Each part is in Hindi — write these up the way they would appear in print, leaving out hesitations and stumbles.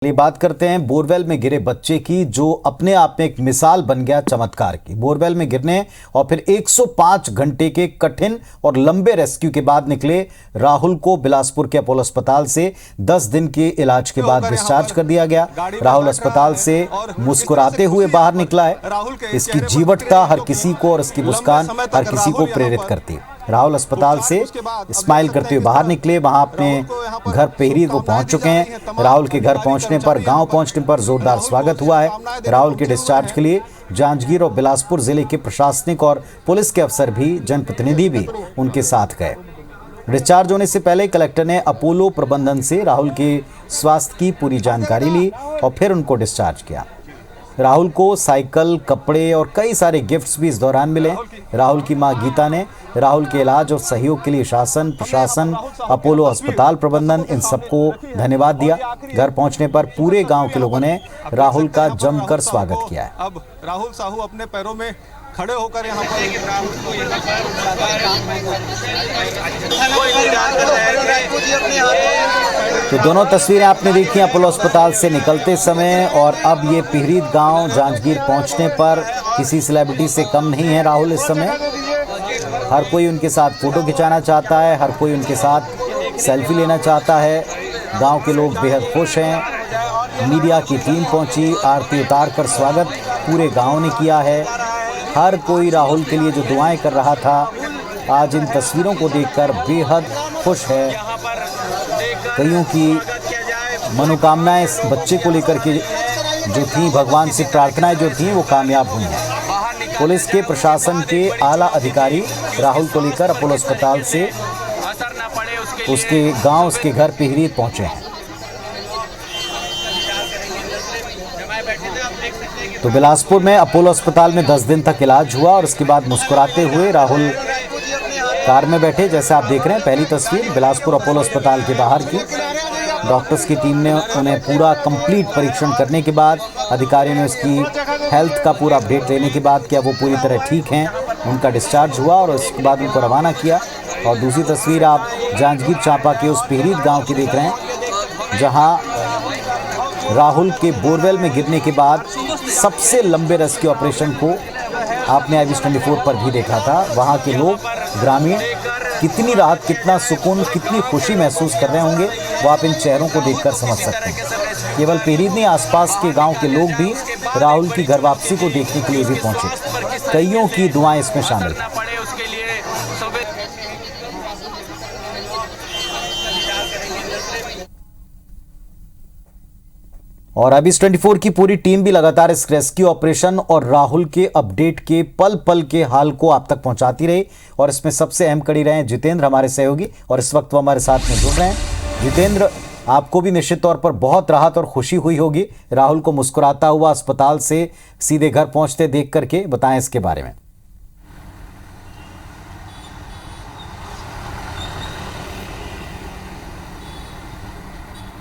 ये बात करते हैं बोरवेल में गिरे बच्चे की, जो अपने आप में एक मिसाल बन गया चमत्कार की। बोरवेल में गिरने और फिर 105 घंटे के कठिन और लंबे रेस्क्यू के बाद निकले राहुल को बिलासपुर के अपोलो अस्पताल से 10 दिन के इलाज के बाद डिस्चार्ज कर दिया गया। राहुल अस्पताल से मुस्कुराते हुए बाहर निकला है। इसकी जीवटता हर किसी को और इसकी मुस्कान हर किसी को प्रेरित करती है। राहुल अस्पताल से स्माइल करते हुए बाहर निकले। वहां अपने घर पेहरी वो पहुंच चुके हैं। राहुल के घर पहुंचने पर, गांव पहुंचने पर जोरदार स्वागत हुआ है। राहुल के डिस्चार्ज के लिए जांजगीर और बिलासपुर जिले के प्रशासनिक और पुलिस के अफसर भी, जनप्रतिनिधि भी उनके साथ गए। डिस्चार्ज होने से पहले कलेक्टर ने अपोलो प्रबंधन से राहुल के स्वास्थ्य की पूरी जानकारी ली और फिर उनको डिस्चार्ज किया। राहुल को साइकिल, कपड़े और कई सारे गिफ्ट्स भी इस दौरान मिले। राहुल की मां गीता ने राहुल के इलाज और सहयोग के लिए शासन, प्रशासन, अपोलो अस्पताल प्रबंधन, इन सबको धन्यवाद दिया। घर पहुंचने पर पूरे गांव के लोगों ने राहुल का जमकर स्वागत किया है। अब राहुल साहू अपने पैरों में खड़े होकर यहाँ पर तो दोनों तस्वीरें आपने देखी अपोलो अस्पताल से निकलते समय, और अब ये पिहरीद गांव जांजगीर पहुंचने पर किसी सेलिब्रिटी से कम नहीं है राहुल इस समय। हर कोई उनके साथ फोटो खिंचाना चाहता है, हर कोई उनके साथ सेल्फी लेना चाहता है। गांव के लोग बेहद खुश हैं। मीडिया की टीम पहुंची, आरती उतार कर स्वागत पूरे गांव ने किया है। हर कोई राहुल के लिए जो दुआएं कर रहा था, आज इन तस्वीरों को देखकर बेहद खुश है। कईयों की मनोकामनाएं इस बच्चे को लेकर के जो थी, भगवान से प्रार्थनाएं जो थी, वो कामयाब हुई हैं। पुलिस के, प्रशासन के आला अधिकारी राहुल को लेकर अपोलो अस्पताल से उसके गांव, उसके घर पिहरीद पहुंचे हैं। तो बिलासपुर में अपोलो अस्पताल में 10 दिन तक इलाज हुआ और उसके बाद मुस्कुराते हुए राहुल कार में बैठे, जैसे आप देख रहे हैं। पहली तस्वीर बिलासपुर अपोलो अस्पताल के बाहर की। डॉक्टर्स की टीम ने उन्हें पूरा कंप्लीट परीक्षण करने के बाद, अधिकारियों ने उसकी हेल्थ का पूरा अपडेट लेने के बाद क्या वो पूरी तरह ठीक हैं, उनका डिस्चार्ज हुआ और उसके बाद उनको रवाना किया। और दूसरी तस्वीर आप जांजगीर चांपा के उस पिहरीद गांव की देख रहे हैं, जहां राहुल के बोरवेल में गिरने के बाद सबसे लंबे रेस्क्यू ऑपरेशन को आपने IVS 24 पर भी देखा था। वहां के लोग, ग्रामीण, कितनी राहत, कितना सुकून, कितनी खुशी महसूस कर रहे होंगे, वो आप इन चेहरों को देखकर समझ सकते हैं। केवल पिहरीद नहीं, आसपास के गांव के लोग भी राहुल की घर वापसी को देखने के लिए भी पहुंचे। कईयों की दुआएं इसमें शामिल हैं। और IVS 24 की पूरी टीम भी लगातार इस रेस्क्यू ऑपरेशन और राहुल के अपडेट के पल पल के हाल को आप तक पहुंचाती रही। और इसमें सबसे अहम कड़ी रहे जितेंद्र, हमारे सहयोगी, और इस वक्त वो हमारे साथ में जुड़ रहे हैं। जितेंद्र, आपको भी निश्चित तौर पर बहुत राहत और खुशी हुई होगी राहुल को मुस्कुराता हुआ अस्पताल से सीधे घर पहुंचते देख करके, बताएं इसके बारे में।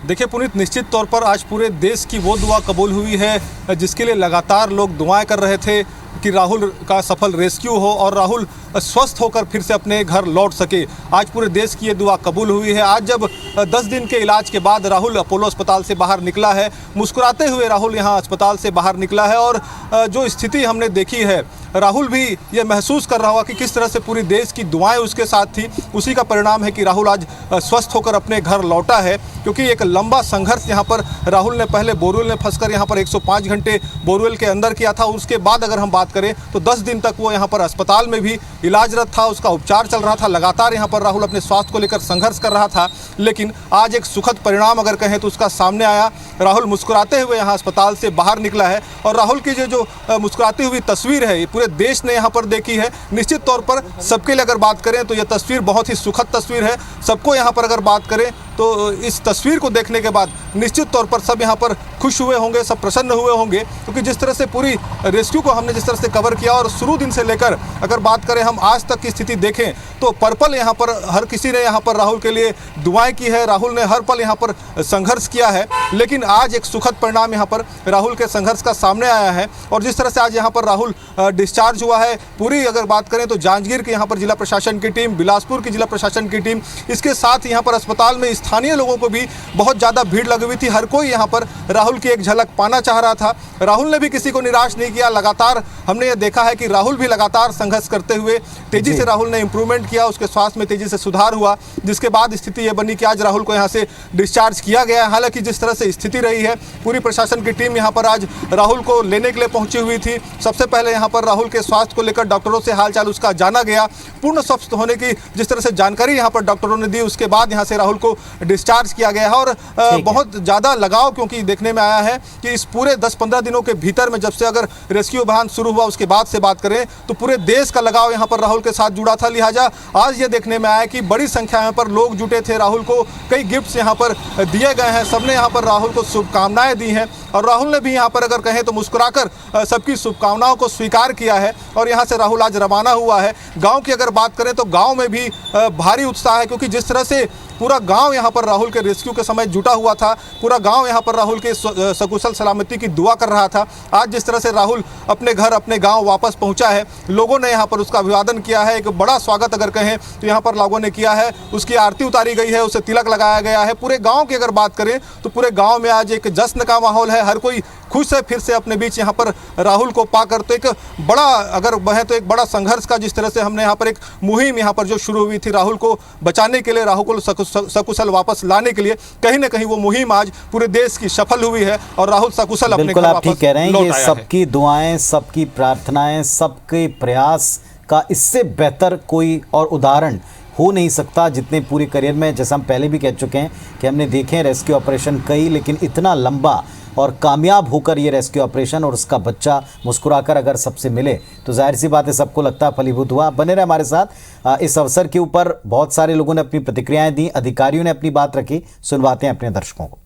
देखिए पुनीत, निश्चित तौर पर आज पूरे देश की वो दुआ कबूल हुई है जिसके लिए लगातार लोग दुआएं कर रहे थे कि राहुल का सफल रेस्क्यू हो और राहुल स्वस्थ होकर फिर से अपने घर लौट सके। आज पूरे देश की ये दुआ कबूल हुई है। आज जब 10 दिन के इलाज के बाद राहुल अपोलो अस्पताल से बाहर निकला है, मुस्कुराते हुए राहुल यहाँ अस्पताल से बाहर निकला है। और जो स्थिति हमने देखी है, राहुल भी ये महसूस कर रहा होगा कि किस तरह से पूरी देश की दुआएं उसके साथ थी। उसी का परिणाम है कि राहुल आज स्वस्थ होकर अपने घर लौटा है। क्योंकि एक लंबा संघर्ष यहाँ पर राहुल ने पहले बोरवेल में फंसकर यहाँ पर 105 घंटे बोरवेल के अंदर किया था। उसके बाद अगर हम बात करें तो 10 दिन तक वो यहाँ पर अस्पताल में भी इलाजरत था, उसका उपचार चल रहा था। लगातार यहाँ पर राहुल अपने स्वास्थ्य को लेकर संघर्ष कर रहा था। लेकिन आज एक सुखद परिणाम अगर कहें तो उसका सामने आया। राहुल मुस्कुराते हुए यहाँ अस्पताल से बाहर निकला है। और राहुल की जो मुस्कुराती हुई तस्वीर है, पूरे देश ने यहाँ पर देखी है। निश्चित तौर पर सबके लिए अगर बात करें तो यह तस्वीर बहुत ही सुखद तस्वीर है। सबको यहाँ पर अगर बात करें तो इस तस्वीर को देखने के बाद निश्चित तौर पर सब यहाँ पर खुश हुए होंगे, सब प्रसन्न हुए होंगे। क्योंकि जिस तरह से पूरी रेस्क्यू को हमने जिस तरह से कवर किया, और शुरू दिन से लेकर अगर बात करें हम आज तक की स्थिति देखें तो पर्पल यहाँ पर हर किसी ने यहाँ पर राहुल के लिए दुआएं की है। राहुल ने हर पल यहाँ पर संघर्ष किया है। लेकिन आज एक सुखद परिणाम यहाँ पर राहुल के संघर्ष का सामने आया है। और जिस तरह से आज यहाँ पर राहुल डिस्चार्ज हुआ है, पूरी अगर बात करें तो जांजगीर के यहाँ पर जिला प्रशासन की टीम, बिलासपुर की जिला प्रशासन की टीम, इसके साथ यहाँ पर अस्पताल में स्थानीय लोगों को भी बहुत ज़्यादा भीड़ लगी हुई थी। हर कोई यहाँ पर राहुल की एक झलक पाना चाह रहा था। राहुल ने भी किसी को निराश नहीं किया। लगातार हमने ये देखा है कि राहुल भी लगातार संघर्ष करते हुए तेजी से राहुल ने इंप्रूवमेंट किया, उसके स्वास्थ्य में तेजी से सुधार हुआ, जिसके बाद स्थिति ये बनी कि आज राहुल को यहाँ से डिस्चार्ज किया गया है। हालांकि जिस तरह से स्थिति रही है, पूरी प्रशासन की टीम यहाँ पर आज राहुल को लेने के लिए पहुंची हुई थी। सबसे पहले यहाँ पर राहुल के स्वास्थ्य को लेकर डॉक्टरों से हालचाल उसका जाना गया। पूर्ण स्वस्थ होने की जिस तरह से जानकारी यहाँ पर डॉक्टरों ने दी, उसके बाद यहाँ से राहुल को डिस्चार्ज किया गया है। और बहुत ज़्यादा लगाव क्योंकि देखने में आया है कि इस पूरे 10-15 दिनों के भीतर में, जब से अगर रेस्क्यू अभियान शुरू हुआ उसके बाद से बात करें तो पूरे देश का लगाव यहाँ पर राहुल के साथ जुड़ा था। लिहाजा आज ये देखने में आया कि बड़ी संख्या में पर लोग जुटे थे। राहुल को कई गिफ्ट्स यहाँ पर दिए गए हैं, सबने यहाँ पर राहुल को शुभकामनाएं दी हैं और राहुल ने भी यहाँ पर अगर कहें तो मुस्कुराकर सबकी शुभकामनाओं को स्वीकार किया है। और यहाँ से राहुल आज रवाना हुआ है। गांव की अगर बात करें तो गांव में भी भारी उत्साह है, क्योंकि जिस तरह से पूरा गांव यहाँ पर राहुल के रेस्क्यू के समय जुटा हुआ था, पूरा गांव यहाँ पर राहुल के सकुशल सलामती की दुआ कर रहा था। आज जिस तरह से राहुल अपने घर अपने गांव वापस पहुंचा है, लोगों ने यहाँ पर उसका अभिवादन किया है। एक बड़ा स्वागत अगर कहें तो यहाँ पर लोगों ने किया है, उसकी आरती उतारी गई है, उसे तिलक लगाया गया है। पूरे गाँव की अगर बात करें तो पूरे गाँव में आज एक जश्न का माहौल है। हर कोई खुश है फिर से अपने बीच यहाँ पर राहुल को पाकर। तो एक बड़ा अगर वह तो एक बड़ा संघर्ष का जिस तरह से हमने यहाँ पर एक मुहिम यहाँ पर जो शुरू हुई थी राहुल को बचाने के लिए, राहुल को सकुशल वापस लाने के लिए, कहीं ना कहीं वो मुहिम आज पूरे देश की सफल हुई है और राहुल सकुशल अपने घर आप ठीक कह रहे हैं। ये है। सबकी दुआएं, सबकी प्रार्थनाएं, सबके प्रयास का इससे बेहतर कोई और उदाहरण हो नहीं सकता, जितने पूरे करियर में, जैसा हम पहले भी कह चुके हैं कि हमने देखे हैं रेस्क्यू ऑपरेशन कई, लेकिन इतना लंबा और कामयाब होकर ये रेस्क्यू ऑपरेशन और उसका बच्चा मुस्कुराकर अगर सबसे मिले तो जाहिर सी बात है सबको लगता है फलीभूत हुआ। बने रहे हमारे साथ। इस अवसर के ऊपर बहुत सारे लोगों ने अपनी प्रतिक्रियाएं दी, अधिकारियों ने अपनी बात रखी, सुनवाते हैं अपने दर्शकों को।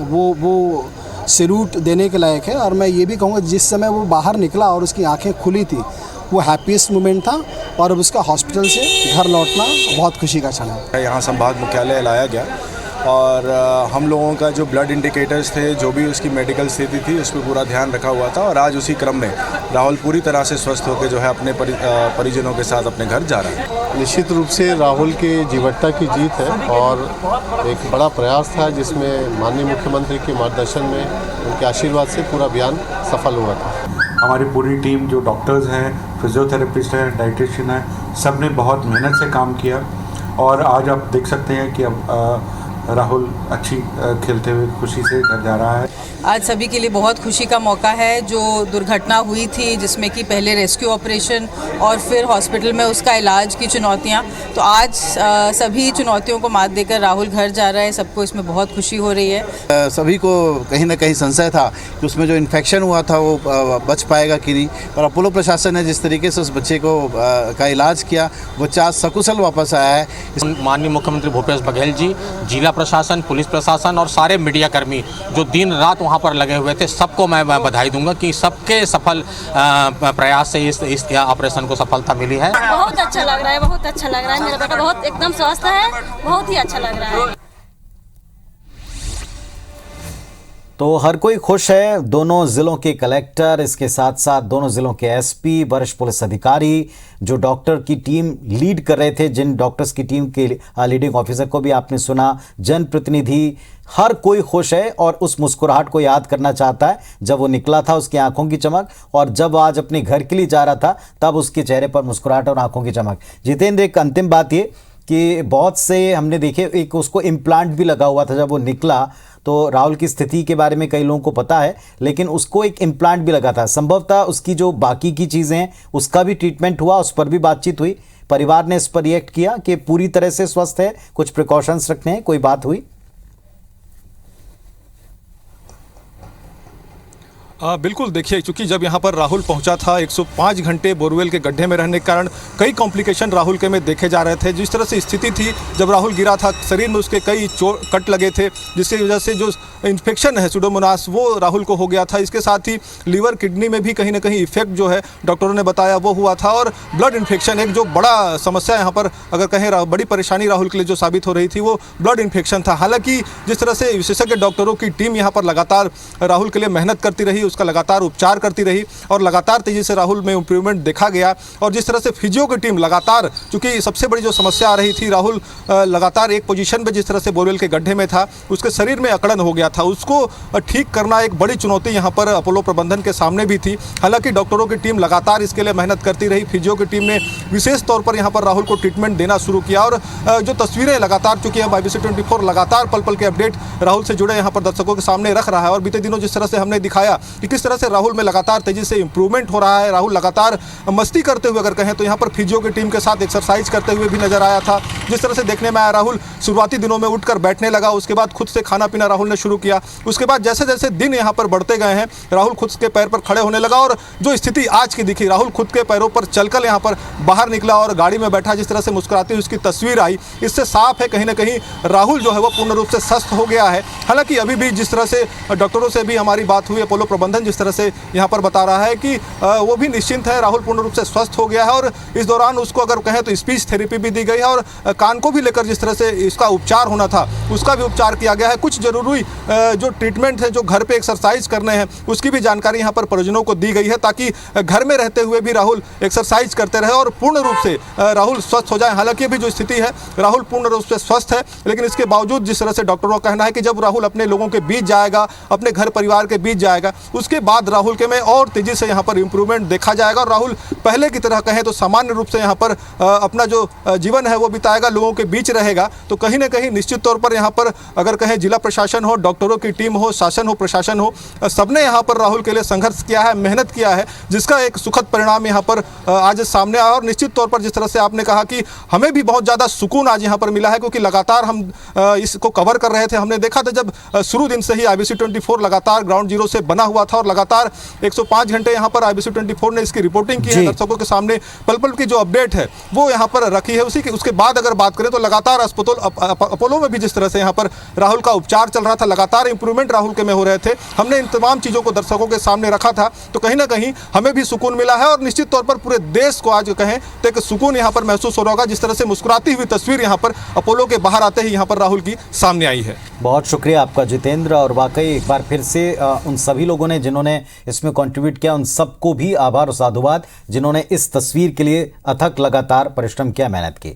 वो सैल्यूट देने के लायक है। और मैं ये भी कहूँगा जिस समय वो बाहर निकला और उसकी आंखें खुली थी, वो हैप्पीएस्ट मोमेंट था। और अब उसका हॉस्पिटल से घर लौटना बहुत खुशी का क्षण है। यहाँ संभाग मुख्यालय लाया गया और हम लोगों का जो ब्लड इंडिकेटर्स थे, जो भी उसकी मेडिकल स्थिति थी, उस पर पूरा ध्यान रखा हुआ था। और आज उसी क्रम में राहुल पूरी तरह से स्वस्थ होकर जो है अपने परिजनों के साथ अपने घर जा रहा है। निश्चित रूप से राहुल के जीवटता की जीत है और एक बड़ा प्रयास था जिसमें माननीय मुख्यमंत्री के मार्गदर्शन में, उनके आशीर्वाद से पूरा अभियान सफल हुआ था। हमारी पूरी टीम जो डॉक्टर्स हैं, फिजियोथेरेपिस्ट हैं, डाइटिशियन हैं, सब ने बहुत मेहनत से काम किया और आज आप देख सकते हैं कि अब राहुल अच्छी खेलते हुए खुशी से घर जा रहा है। आज सभी के लिए बहुत खुशी का मौका है। जो दुर्घटना हुई थी जिसमें कि पहले रेस्क्यू ऑपरेशन और फिर हॉस्पिटल में उसका इलाज की चुनौतियां, तो आज सभी चुनौतियों को मात देकर राहुल घर जा रहा है। सबको इसमें बहुत खुशी हो रही है। सभी को कहीं ना कहीं संशय था कि उसमें जो इन्फेक्शन हुआ था वो बच पाएगा कि नहीं, और अपोलो प्रशासन ने जिस तरीके से उस बच्चे को का इलाज किया, बच्चा सकुशल वापस आया है। माननीय मुख्यमंत्री भूपेश बघेल जी, जिला प्रशासन, पुलिस प्रशासन और सारे मीडिया कर्मी जो दिन रात वहाँ पर लगे हुए थे, सबको मैं बधाई दूंगा कि सबके सफल प्रयास से इस ऑपरेशन को सफलता मिली है। बहुत अच्छा लग रहा है, बहुत अच्छा लग रहा है। मेरा बेटा बहुत एकदम स्वस्थ है, बहुत ही अच्छा लग रहा है। तो हर कोई खुश है। दोनों जिलों के कलेक्टर, इसके साथ साथ दोनों जिलों के एसपी, वरिष्ठ पुलिस अधिकारी, जो डॉक्टर की टीम लीड कर रहे थे, जिन डॉक्टर्स की टीम के लीडिंग ऑफिसर को भी आपने सुना, जनप्रतिनिधि, हर कोई खुश है और उस मुस्कुराहट को याद करना चाहता है जब वो निकला था, उसकी आंखों की चमक, और जब आज अपने घर के लिए जा रहा था तब उसके चेहरे पर मुस्कुराहट और आंखों की चमक। जितेंद्र, एक अंतिम बात ये कि बहुत से हमने देखे, एक उसको इम्प्लांट भी लगा हुआ था जब वो निकला, तो राहुल की स्थिति के बारे में कई लोगों को पता है, लेकिन उसको एक इम्प्लांट भी लगा था। संभवतः उसकी जो बाकी की चीज़ें हैं उसका भी ट्रीटमेंट हुआ, उस पर भी बातचीत हुई, परिवार ने इस पर रिएक्ट किया कि पूरी तरह से स्वस्थ है, कुछ प्रिकॉशंस रखने हैं, कोई बात हुई? बिल्कुल, देखिए, चूंकि जब यहाँ पर राहुल पहुँचा था 105 घंटे बोरवेल के गड्ढे में रहने के कारण कई कॉम्प्लिकेशन राहुल के में देखे जा रहे थे। जिस तरह से स्थिति थी जब राहुल गिरा था, शरीर में उसके कई कट लगे थे, जिसकी वजह से जो इन्फेक्शन है सुडोमोनास वो राहुल को हो गया था। इसके साथ ही लीवर, किडनी में भी कहीं ना कहीं इफेक्ट जो है डॉक्टरों ने बताया वो हुआ था। और ब्लड इन्फेक्शन एक जो बड़ा समस्या यहाँ पर अगर कहें बड़ी परेशानी राहुल के लिए जो साबित हो रही थी वो ब्लड इन्फेक्शन था। हालांकि जिस तरह से विशेषज्ञ डॉक्टरों की टीम यहाँ पर लगातार राहुल के लिए मेहनत करती रही, उसका लगातार उपचार करती रही और लगातार तेजी से राहुल में इंप्रूवमेंट देखा गया। और जिस तरह से फिजियो की टीम लगातार, चूंकि सबसे बड़ी जो समस्या आ रही थी, राहुल लगातार एक पोजीशन पे जिस तरह से बोरवेल के गड्ढे में था, उसके शरीर में अकड़न हो गया था, उसको ठीक करना एक बड़ी चुनौती यहाँ पर अपोलो प्रबंधन के सामने भी थी। हालांकि डॉक्टरों की टीम लगातार इसके लिए मेहनत करती रही। फिजियो की टीम ने विशेष तौर पर यहाँ पर राहुल को ट्रीटमेंट देना शुरू किया और जो तस्वीरें लगातार, चूंकि हम IBC24 लगातार पल पल के अपडेट राहुल से जुड़े यहाँ पर दर्शकों के सामने रख रहा है। और बीते दिनों जिस तरह से हमने दिखाया कि किस तरह से राहुल में लगातार तेजी से इंप्रूवमेंट हो रहा है, राहुल लगातार मस्ती करते हुए अगर कहें तो यहाँ पर फिजियो की टीम के साथ एक्सरसाइज करते हुए भी नजर आया था। जिस तरह से देखने में आया, राहुल शुरुआती दिनों में उठकर बैठने लगा, उसके बाद खुद से खाना पीना राहुल ने शुरू किया। उसके बाद जैसे जैसे दिन यहाँ पर बढ़ते गए हैं, राहुल खुद के पैर पर खड़े होने लगा और जो स्थिति आज की दिखी, राहुल खुद के पैरों पर चलकर यहाँ पर बाहर निकला और गाड़ी में बैठा, जिस तरह से मुस्कुराती हुई उसकी तस्वीर आई, इससे साफ है कहीं ना कहीं राहुल जो है वो पूर्ण रूप से स्वस्थ हो गया है। हालांकि अभी भी जिस तरह से डॉक्टरों से भी हमारी बात हुई, अपोलो प्रबंधन जिस तरह से यहाँ पर बता रहा है कि वो भी निश्चिंत है, राहुल पूर्ण रूप से स्वस्थ हो गया है। और इस दौरान उसको अगर कहें तो स्पीच थेरेपी भी दी गई है और कान को भी लेकर जिस तरह से इसका उपचार होना था उसका भी उपचार किया गया है। कुछ जरूरी जो ट्रीटमेंट है, जो घर पे एक्सरसाइज करने हैं, उसकी भी जानकारी यहाँ पर परिजनों को दी गई है ताकि घर में रहते हुए भी राहुल एक्सरसाइज करते रहे और पूर्ण रूप से राहुल स्वस्थ हो जाए। हालांकि अभी जो स्थिति है, राहुल पूर्ण रूप से स्वस्थ है, लेकिन इसके बावजूद जिस तरह से डॉक्टरों का कहना है कि जब राहुल अपने लोगों के बीच जाएगा, अपने घर परिवार के बीच जाएगा, उसके बाद राहुल के में और तेजी से यहाँ पर इंप्रूवमेंट देखा जाएगा और राहुल पहले की तरह कहें तो सामान्य रूप से यहाँ पर अपना जो जीवन है वो बिताएगा, लोगों के बीच रहेगा। तो कहीं ना कहीं निश्चित तौर पर यहाँ पर अगर कहें जिला प्रशासन हो, डॉक्टरों की टीम हो, शासन हो, प्रशासन हो, सबने यहाँ पर राहुल के लिए संघर्ष किया है, मेहनत किया है, जिसका एक सुखद परिणाम यहाँ पर आज सामने आया। और निश्चित तौर पर जिस तरह से आपने कहा कि हमें भी बहुत ज़्यादा सुकून आज यहाँ पर मिला है, क्योंकि लगातार हम इसको कवर कर रहे थे। हमने देखा था जब शुरू दिन से ही IBC24 लगातार ग्राउंड जीरो से बना हुआ था और लगातार 105 घंटे यहाँ पर IBC24 ने इसकी रिपोर्टिंग की है, दर्शकों के सामने पल पल की जो अपडेट है वो यहाँ पर रखी है। उसके बाद अगर बात करें तो लगातार अपोलो में भी जिस तरह से यहाँ पर राहुल का उपचार चल रहा था, लगातार इंप्रूवमेंट राहुल के में हो रहे थे, हमने इन तमाम चीज़ों को दर्शकों के सामने रखा था। तो कहीं ना कहीं हमें भी सुकून मिला है और निश्चित तौर पर पूरे देश को आज कहें तो एक सुकून यहाँ पर महसूस हो रहा होगा, जिस तरह से मुस्कुराती हुई तस्वीर यहाँ पर अपोलो के बाहर आते ही यहाँ पर राहुल की सामने आई है। बहुत शुक्रिया आपका जितेंद्र, और वाकई एक बार फिर से उन सभी लोगों ने जिन्होंने इसमें कंट्रीब्यूट किया, उन सबको भी आभार और साधुवाद, जिन्होंने इस तस्वीर के लिए अथक लगातार परिश्रम किया, मेहनत की।